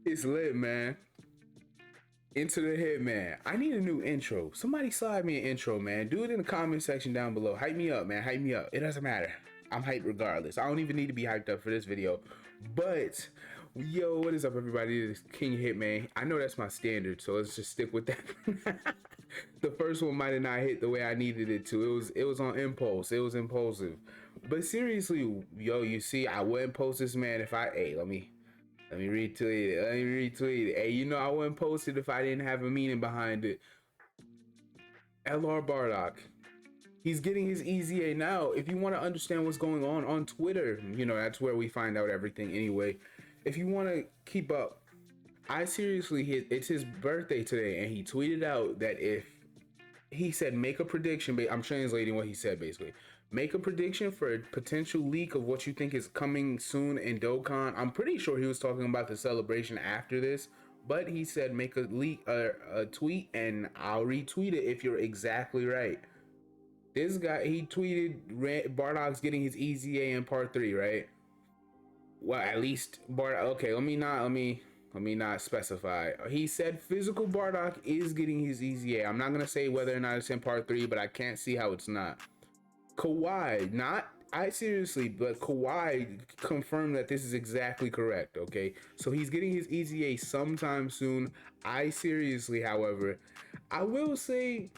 It's lit, man. Into the Hitman. I need a new intro. Somebody slide me an intro, man. Do it in the comment section down below. Hype me up, man. Hype me up. It doesn't matter. I'm hyped regardless. I don't even need to be hyped up for this video. But, yo, what is up, everybody? This is King Hitman. I know that's my standard, so let's just stick with that. The first one might have not hit the way I needed it to. It was on impulse. It was impulsive. But seriously, yo, you see, I wouldn't post this, man, if let me retweet it. Let me retweet it. Hey, you know I wouldn't post it if I didn't have a meaning behind it. LR Bardock. He's getting his EZA now. If you want to understand what's going on Twitter, you know, that's where we find out everything anyway. If you want to keep up, it's his birthday today, and he tweeted out that he said, make a prediction. I'm translating what he said basically. Make a prediction for a potential leak of what you think is coming soon in Dokkan. I'm pretty sure he was talking about the celebration after this, but he said make a tweet, and I'll retweet it if you're exactly right. This guy, he tweeted Bardock's getting his EZA in part 3, right? Well, at least okay, let me not specify. He said physical Bardock is getting his EZA. I'm not gonna say whether or not it's in part 3, but I can't see how it's not. Kawhi, but Kawhi confirmed that this is exactly correct, okay? So he's getting his EZA sometime soon. However, I will say,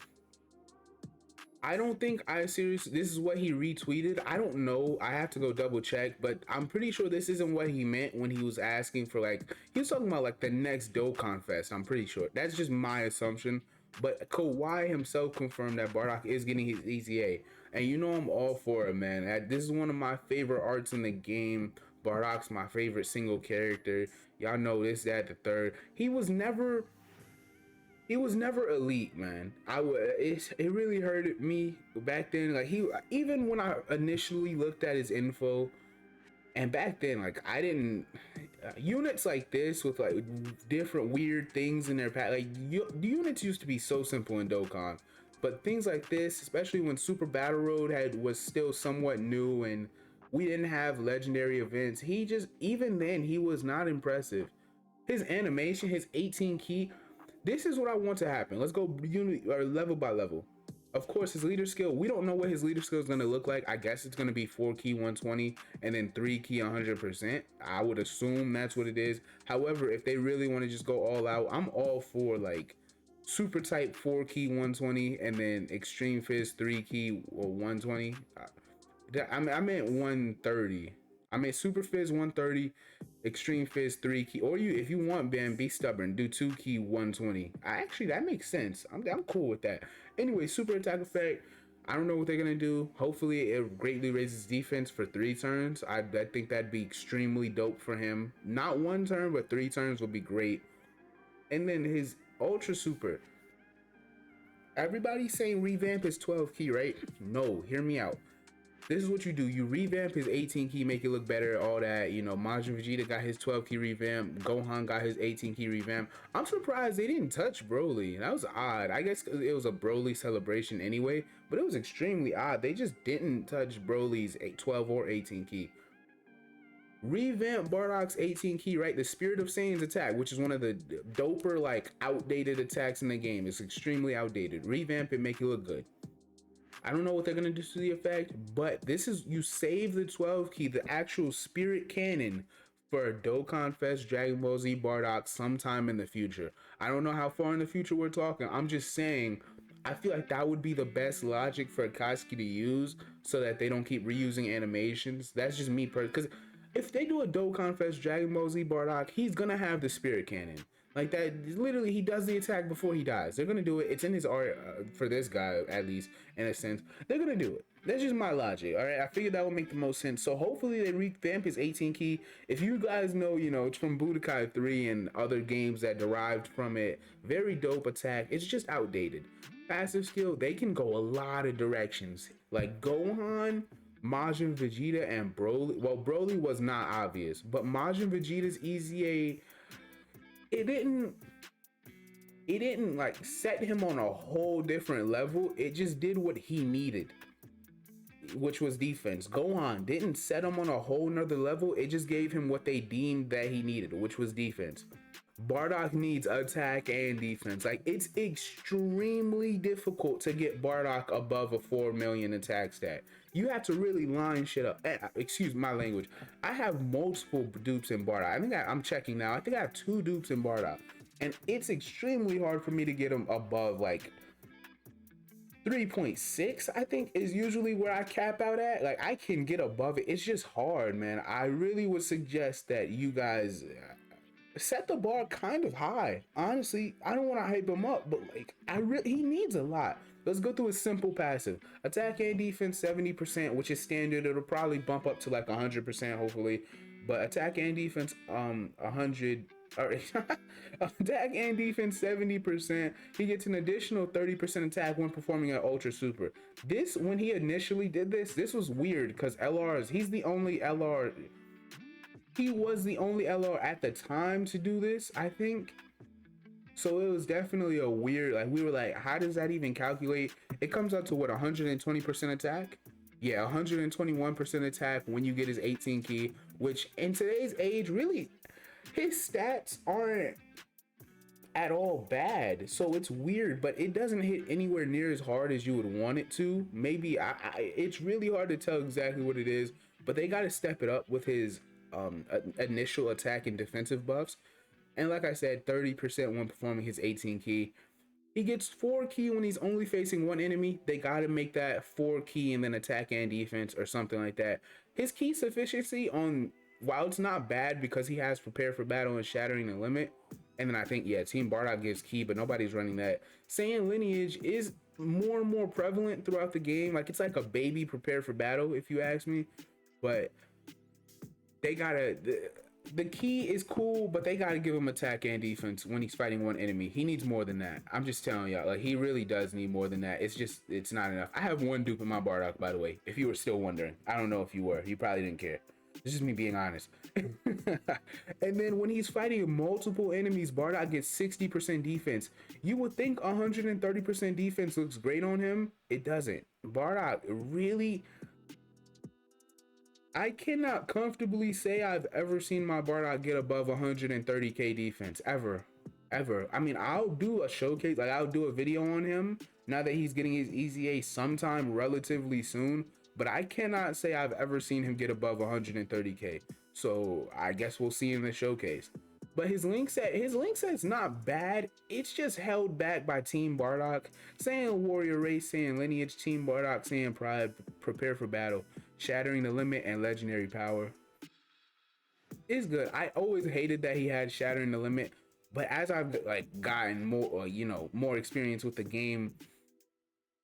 I don't think this is what he retweeted. I don't know. I have to go double check, but I'm pretty sure this isn't what he meant when he was asking for, like, he was talking about like the next Dokkan Fest. I'm pretty sure. That's just my assumption. But Kawhi himself confirmed that Bardock is getting his EZA. And you know I'm all for it, man. This is one of my favorite arts in the game. Bardock's my favorite single character. Y'all know this, that, the third. He was never elite, man. It really hurted me back then. Like, even when I initially looked at his info, and back then, like, I didn't units like this with like different weird things in their path. Like, the units used to be so simple in Dokkan, but things like this, especially when Super Battle Road was still somewhat new and we didn't have legendary events, even then he was not impressive. His animation, his 18 key. This is what I want to happen. Let's go unit or level by level. Of course, his leader skill, we don't know what his leader skill is going to look like. I guess it's going to be 4 key 120 and then 3 key 100%. I would assume that's what it is. However, if they really want to just go all out, I'm all for like super type 4 key 120 and then extreme fist 3 key or 120. I meant 130. I mean super fist 130, extreme fist 3 key, or if you want, Ben, be stubborn, do 2 key 120. Actually, that makes sense. I'm cool with that. Anyway, super attack effect, I don't know what they're gonna do. Hopefully it greatly raises defense for 3 turns. I think that'd be extremely dope for him. Not 1 turn, but 3 turns would be great. And then his ultra super, everybody's saying revamp his 12 key, right? No, hear me out. This is what you do. You revamp his 18 key, make it look better, all that. You know, Majin Vegeta got his 12 key revamp. Gohan got his 18 key revamp. I'm surprised they didn't touch Broly. That was odd. I guess it was a Broly celebration anyway, but it was extremely odd. They just didn't touch Broly's 12 or 18 key. Revamp Bardock's 18 key, right? The Spirit of Saiyan's attack, which is one of the doper, like, outdated attacks in the game. It's extremely outdated. Revamp it, make it look good. I don't know what they're gonna do to the effect, but this is, you save the 12 key, the actual spirit cannon, for Dokkan Fest Dragon Ball Z Bardock sometime in the future. I don't know how far in the future we're talking. I'm just saying, I feel like that would be the best logic for Akatsuki to use so that they don't keep reusing animations. That's just me because if they do a Dokkan Fest Dragon Ball Z Bardock, he's gonna have the spirit cannon. Like that, literally, he does the attack before he dies. They're gonna do it. It's in his art for this guy, at least in a sense. They're gonna do it. That's just my logic. All right, I figured that would make the most sense. So hopefully they revamp his 18 key. If you guys know, you know, it's from Budokai 3 and other games that derived from it. Very dope attack. It's just outdated. Passive skill, they can go a lot of directions. Like Gohan, Majin Vegeta, and Broly. Well, Broly was not obvious, but Majin Vegeta's EZA, it didn't like set him on a whole different level. It just did what he needed, which was defense. Gohan didn't set him on a whole nother level. It just gave him what they deemed that he needed, which was defense. Bardock needs attack and defense. Like, it's extremely difficult to get Bardock above a 4 million attack stat. You have to really line shit up. Excuse my language. I have multiple dupes in Bardock. I'm checking now. I think I have 2 dupes in Bardock. And it's extremely hard for me to get him above like 3.6, I think is usually where I cap out at. Like, I can get above it. It's just hard, man. I really would suggest that you guys set the bar kind of high. Honestly, I don't want to hype him up, but like, he needs a lot. Let's go through a simple passive. Attack and defense 70%, which is standard. It'll probably bump up to like 100%, hopefully. But attack and defense 100, or attack and defense 70%. He gets an additional 30% attack when performing an ultra super. This, when he initially did this was weird because LRs, he's the only LR. He was the only LR at the time to do this, I think. So it was definitely a weird, like, we were like, how does that even calculate? It comes out to what, 120% attack? Yeah, 121% attack when you get his 18 key, which in today's age, really, his stats aren't at all bad. So it's weird, but it doesn't hit anywhere near as hard as you would want it to. Maybe, it's really hard to tell exactly what it is, but they got to step it up with his initial attack and defensive buffs. And like I said, 30% when performing his 18 key. He gets 4 key when he's only facing one enemy. They gotta make that 4 key and then attack and defense or something like that. His key sufficiency on, while it's not bad because he has prepare for battle and shattering the limit, and then I think, yeah, Team Bardock gives key, but nobody's running that. Saiyan lineage is more and more prevalent throughout the game. Like, it's like a baby prepare for battle, if you ask me. But they gotta, the key is cool, but they gotta give him attack and defense when he's fighting one enemy. He needs more than that. I'm just telling y'all, like, he really does need more than that. It's not enough. I have 1 dupe in my Bardock, by the way, if you were still wondering. I don't know if you were. You probably didn't care. It's just me being honest. And then when he's fighting multiple enemies, Bardock gets 60% defense. You would think 130% defense looks great on him. It doesn't. Bardock really, I cannot comfortably say I've ever seen my Bardock get above 130k defense, ever. I mean, I'll do a showcase, like I'll do a video on him now that he's getting his EZA sometime relatively soon, but I cannot say I've ever seen him get above 130k. So I guess we'll see in the showcase. But his link set's not bad. It's just held back by Team Bardock. Saiyan Warrior Race, Saiyan Lineage, Team Bardock, Saiyan Pride, Prepare for Battle, Shattering the Limit, and Legendary Power. It's good. I always hated that he had Shattering the Limit, but as I've like gotten more, more experience with the game,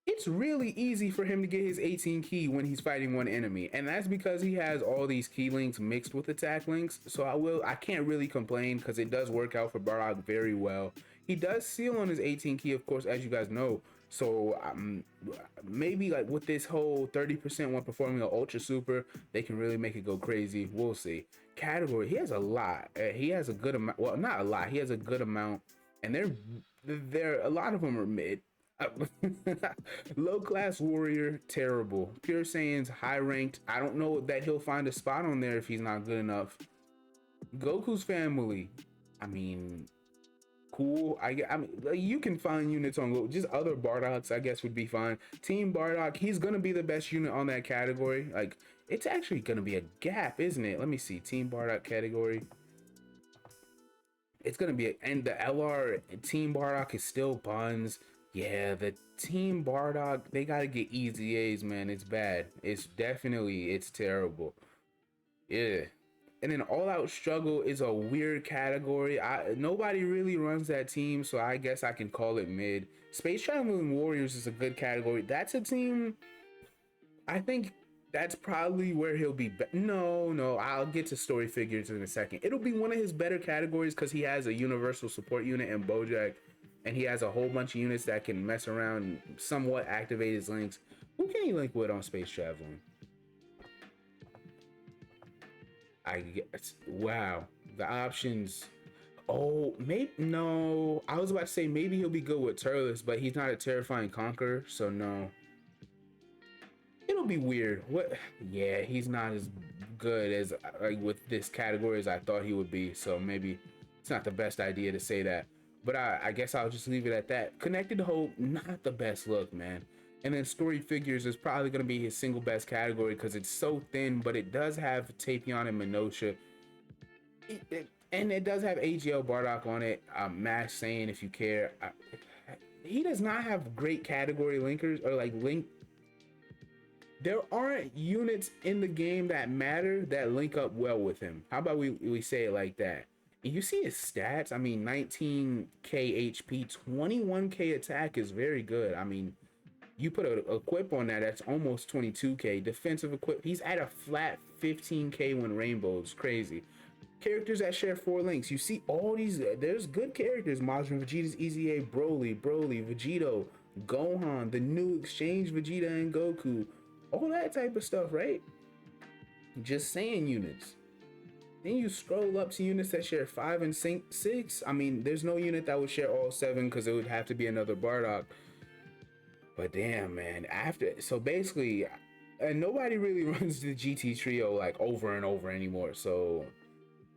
it's really easy for him to get his 18 key when he's fighting one enemy, and that's because he has all these key links mixed with attack links. So I can't really complain because it does work out for Bardock very well. He does seal on his 18 key, of course, as you guys know. So maybe like with this whole 30% when performing an ultra super, they can really make it go crazy. We'll see. Category, he has a lot. He has a good amount. Well, not a lot. He has a good amount, and they're a lot of them are mid. Low class warrior, terrible. Pure Saiyan's high ranked. I don't know that he'll find a spot on there if he's not good enough. Goku's family, I mean, cool. I mean, like, you can find units on Goku. Just other Bardocks, I guess, would be fine. Team Bardock, he's gonna be the best unit on that category. Like, it's actually gonna be a gap, isn't it? Let me see. Team Bardock category. It's gonna be and the LR Team Bardock is still buns. Yeah, the Team Bardock, they gotta get easy A's, man. It's bad. It's terrible. Yeah. And then All Out Struggle is a weird category. Nobody really runs that team, so I guess I can call it mid. Space Traveling Warriors is a good category. That's a team, I think that's probably where he'll be. No, I'll get to story figures in a second. It'll be one of his better categories because he has a universal support unit in Bojack. And he has a whole bunch of units that can mess around and somewhat activate his links. Who can he link with on Space Traveling? I guess, wow. The options. Oh, maybe, no. I was about to say maybe he'll be good with Turles, but he's not a Terrifying Conqueror, so no. It'll be weird. What? Yeah, he's not as good as like with this category as I thought he would be, so maybe It's not the best idea to say that, but I guess I'll just leave it at that. Connected Hope, not the best look, man. And then Story Figures is probably going to be his single best category because it's so thin, but it does have Tapion and Minosha. And it does have AGL Bardock on it. Mash saying if you care. He does not have great category linkers or like link. There aren't units in the game that matter that link up well with him. How about we say it like that? And you see his stats. I mean, 19k HP, 21k attack is very good. I mean, you put a equip on that, that's almost 22k. Defensive equip, he's at a flat 15k when rainbows. Crazy. Characters that share 4 links. You see all these, there's good characters. Majin Vegeta's EZA, Broly, Vegito, Gohan, the new exchange Vegeta and Goku. All that type of stuff, right? Just saying units. Then you scroll up to units that share 5 and 6. I mean, there's no unit that would share all 7 because it would have to be another Bardock. But damn, man, so basically, and nobody really runs the GT trio like over and over anymore. So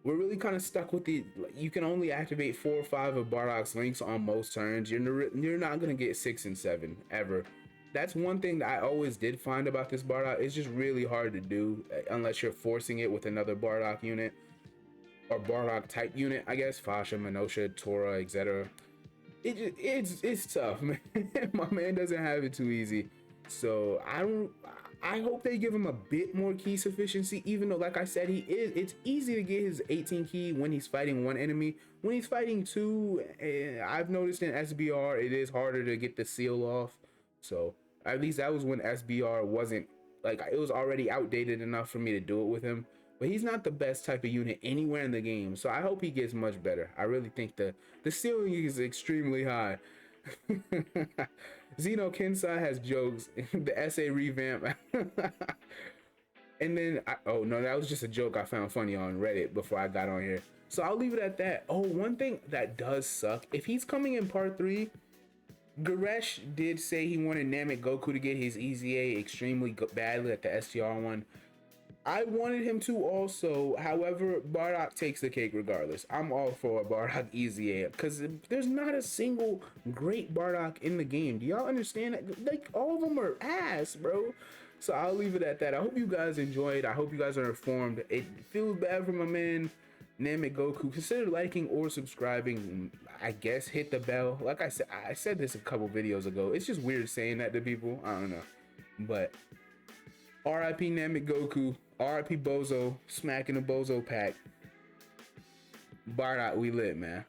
we're really kind of stuck with you can only activate 4 or 5 of Bardock's links on most turns. You're not gonna get 6 and 7 ever. That's one thing that I always did find about this Bardock. It's just really hard to do unless you're forcing it with another Bardock unit or Bardock type unit, I guess. Fasha, Minosha, Tora, etc. It's tough, man. My man doesn't have it too easy. So I hope they give him a bit more key sufficiency, even though, like I said, it's easy to get his 18 key when he's fighting one enemy. When he's fighting 2, I've noticed in SBR, it is harder to get the seal off. So at least that was when SBR wasn't, like, it was already outdated enough for me to do it with him. But he's not the best type of unit anywhere in the game. So I hope he gets much better. I really think the ceiling is extremely high. Xeno Kensai has jokes. The essay revamp. And then, oh no, that was just a joke I found funny on Reddit before I got on here. So I'll leave it at that. Oh, one thing that does suck. If he's coming in part 3, Garesh did say he wanted Namek Goku to get his EZA extremely badly at the STR one. I wanted him to also, however, Bardock takes the cake regardless. I'm all for Bardock EZA because there's not a single great Bardock in the game. Do y'all understand that? Like, all of them are ass, bro. So I'll leave it at that. I hope you guys enjoyed. I hope you guys are informed. It feels bad for my man Namek Goku. Consider liking or subscribing. I guess hit the bell. Like I said this a couple videos ago. It's just weird saying that to people. I don't know. But RIP Namek Goku. RIP Bozo. Smacking the Bozo pack. Bardock, we lit, man.